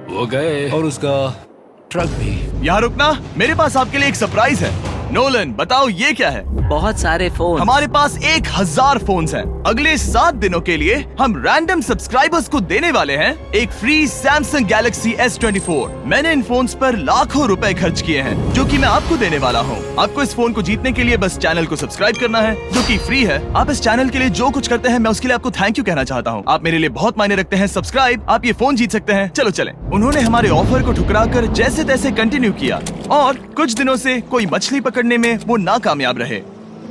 वो गए। और उसका ट्रक भी। यहाँ रुकना, मेरे पास आपके लिए एक सरप्राइज है। नोलन, बताओ ये क्या है? बहुत सारे फोन। हमारे पास 1000 फोन्स हैं। अगले 7 दिनों के लिए हम रैंडम सब्सक्राइबर्स को देने वाले हैं एक फ्री Samsung Galaxy S24। मैंने इन फोन्स पर लाखों रुपए खर्च किए हैं, जो कि मैं आपको देने वाला हूँ। आपको इस फोन को जीतने के लिए बस चैनल को सब्सक्राइब करना है, जो कि फ्री है। आप इस चैनल के लिए जो कुछ करते हैं, मैं उसके लिए आपको थैंक यू कहना चाहता हूँ। आप मेरे लिए बहुत मायने रखते हैं। सब्सक्राइब, आप ये फोन जीत सकते हैं। चलो चलें। उन्होंने हमारे ऑफर को ठुकरा कर जैसे तैसे कंटिन्यू किया और कुछ दिनों से कोई मछली पकड़ने में वो नाकामयाब रहे।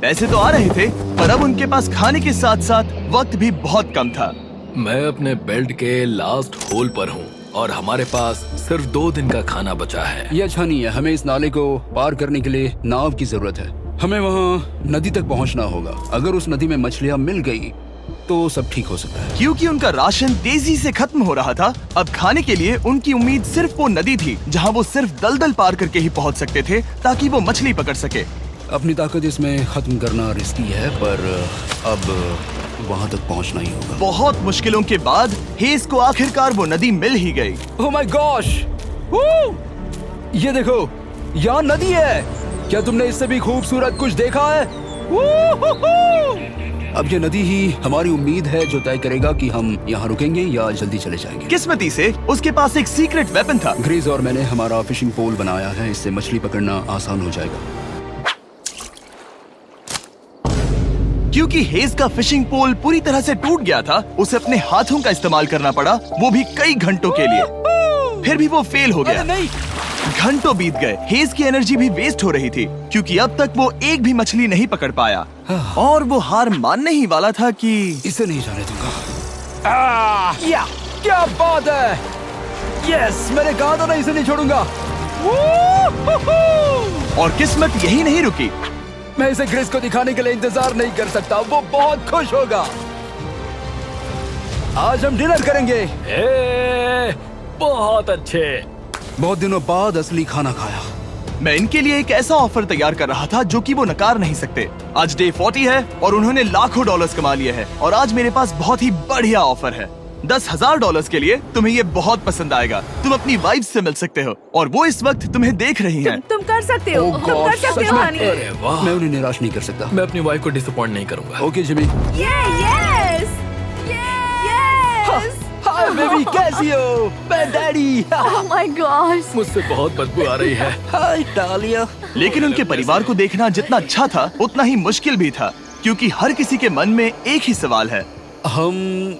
पैसे तो आ रहे थे, पर अब उनके पास खाने के साथ साथ वक्त भी बहुत कम था। मैं अपने बेल्ट के लास्ट होल पर हूँ और हमारे पास सिर्फ 2 दिन का खाना बचा है। ये अच्छा नहीं है। हमें इस नाले को पार करने के लिए नाव की जरूरत है। हमें वहाँ नदी तक पहुँचना होगा। अगर उस नदी में मछलियाँ मिल गई तो सब ठीक हो सकता है। क्योंकि उनका राशन तेजी से खत्म हो रहा था, अब खाने के लिए उनकी उम्मीद सिर्फ वो नदी थी, जहाँ वो सिर्फ दलदल पार करके ही पहुँच सकते थे ताकि वो मछली पकड़ सके। अपनी ताकत इसमें खत्म करना रिस्की है, पर अब वहाँ तक पहुँचना ही होगा। बहुत मुश्किलों के बाद हेज को आखिरकार वो नदी मिल ही गई। Oh my gosh! ये देखो, यहाँ नदी है। क्या तुमने इससे भी खूबसूरत कुछ देखा है? अब ये नदी ही हमारी उम्मीद है जो तय करेगा कि हम यहाँ रुकेंगे या जल्दी चले जाएंगे। किस्मती से उसके पास एक सीक्रेट वेपन था। ग्रीज और मैंने हमारा फिशिंग पोल बनाया है, इससे मछली पकड़ना आसान हो जाएगा। क्योंकि हेज का फिशिंग पोल पूरी तरह से टूट गया था, उसे अपने हाथों का इस्तेमाल करना पड़ा, वो भी कई घंटों के लिए। फिर भी वो फेल हो गया। नहीं। घंटों बीत गए। हेज की एनर्जी भी वेस्ट हो रही थी, क्योंकि अब तक वो एक भी मछली नहीं पकड़ पाया और वो हार मानने ही वाला था कि इसे नहीं जाने दूंगा। या क्या बात है! यस, मैंने कहा था ना, इसे नहीं छोड़ूंगा। और किस्मत यही नहीं रुकी। मैं इसे ग्रेस को दिखाने के लिए इंतजार नहीं कर सकता। वो बहुत खुश होगा। आज हम डिनर करेंगे। बहुत अच्छे। बहुत दिनों बाद असली खाना खाया। मैं इनके लिए एक ऐसा ऑफर तैयार कर रहा था जो कि वो नकार नहीं सकते। आज डे 40 है और उन्होंने लाखों डॉलर्स कमा लिए हैं और आज मेरे पास बहुत ही बढ़िया ऑफर है। $10,000 के लिए तुम्हें ये बहुत पसंद आएगा। तुम अपनी वाइफ से मिल सकते हो और वो इस वक्त तुम्हें देख रही हैं। तुम कर सकते हो। Oh तुम कर God, सकते सच हो में? हनी। अरे वाह, मैं उन्हें निराश नहीं कर सकता। मैं अपनी वाइफ को डिसअपॉइंट नहीं करूंगा। Okay Jimmy. Yes hi baby, कैसी हो? मैं डैडी। Oh my gosh. मुझसे बहुत बदबू आ रही है। हाय डालिया। लेकिन उनके परिवार को देखना जितना अच्छा था उतना ही मुश्किल भी था, क्योंकि हर किसी के मन में एक ही सवाल है। हम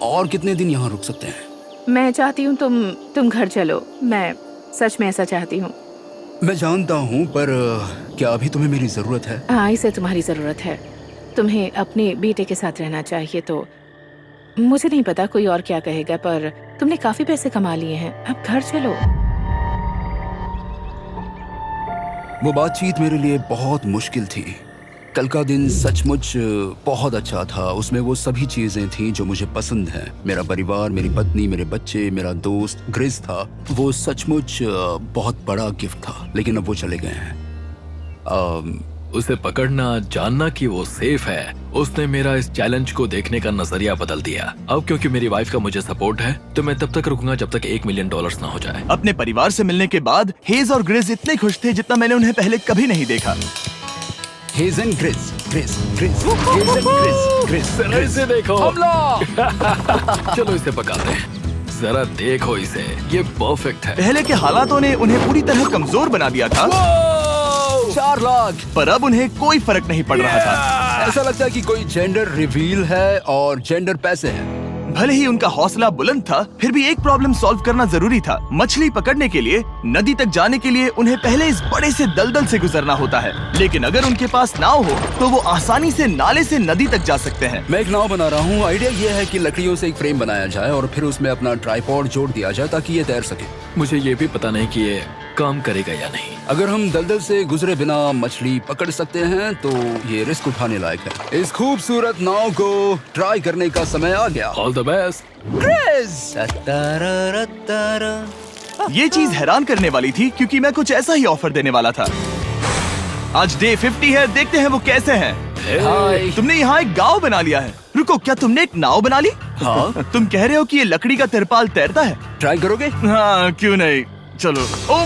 और कितने दिन यहाँ रुक सकते हैं? मैं चाहती हूँ तुम घर चलो। मैं सच में ऐसा चाहती हूँ। मैं जानता हूँ, पर क्या अभी तुम्हें मेरी जरूरत है? हाँ, इसे तुम्हारी जरूरत है। तुम्हें अपने बेटे के साथ रहना चाहिए। तो मुझे नहीं पता कोई और क्या कहेगा, पर तुमने काफी पैसे कमा लिए हैं। अब घर चलो। वो बातचीत मेरे लिए बहुत मुश्किल थी। कल का दिन सचमुच बहुत अच्छा था। उसमें वो सभी चीजें थी जो मुझे पसंद हैं। मेरा परिवार, मेरी पत्नी, मेरे बच्चे, मेरा दोस्त ग्रिस था। वो सचमुच बहुत बड़ा गिफ्ट था, लेकिन अब वो चले गए हैं। उसे पकड़ना, जानना कि वो सेफ है, उसने मेरा इस चैलेंज को देखने का नजरिया बदल दिया। अब क्योंकि मेरी वाइफ का मुझे सपोर्ट है, तो मैं तब तक रुकूंगा जब तक $1 मिलियन ना हो जाए। अपने परिवार से मिलने के बाद हेज और ग्रिस इतने खुश थे जितना मैंने उन्हें पहले कभी नहीं देखा। Hedge and grease, grease, grease, hedge and grease, grease, जरा इसे देखो। हमला! चलो इसे पकाते हैं। जरा देखो इसे, ये परफेक्ट है। पहले के हालातों ने उन्हें पूरी तरह कमजोर बना दिया था, 4 लाख। पर अब उन्हें कोई फर्क नहीं पड़ रहा था। ऐसा लगता है कि कोई जेंडर रिवील है और जेंडर पैसे हैं। भले ही उनका हौसला बुलंद था, फिर भी एक प्रॉब्लम सॉल्व करना जरूरी था। मछली पकड़ने के लिए नदी तक जाने के लिए उन्हें पहले इस बड़े से दलदल से गुजरना होता है, लेकिन अगर उनके पास नाव हो तो वो आसानी से नाले से नदी तक जा सकते हैं। मैं एक नाव बना रहा हूँ। आइडिया ये है कि लकड़ियों से एक फ्रेम बनाया जाए और फिर उसमें अपना ट्राइपॉड जोड़ दिया जाए ताकि ये तैर सके। मुझे ये भी पता नहीं कि ये काम करेगा या नहीं। अगर हम दलदल से गुजरे बिना मछली पकड़ सकते हैं तो ये रिस्क उठाने लायक है। इस खूबसूरत नाव को ट्राई करने का समय आ गया। All the best. ये चीज हैरान करने वाली थी, क्योंकि मैं कुछ ऐसा ही ऑफर देने वाला था। आज डे 50 है, देखते हैं वो कैसे हैं। हाय। तुमने यहाँ एक गांव बना लिया है। रुको, क्या तुमने एक नाव बना ली? हाँ। तुम कह रहे हो कि ये लकड़ी का तिरपाल तैरता है? ट्राई करोगे? हाँ, क्यों नहीं, चलो। ओह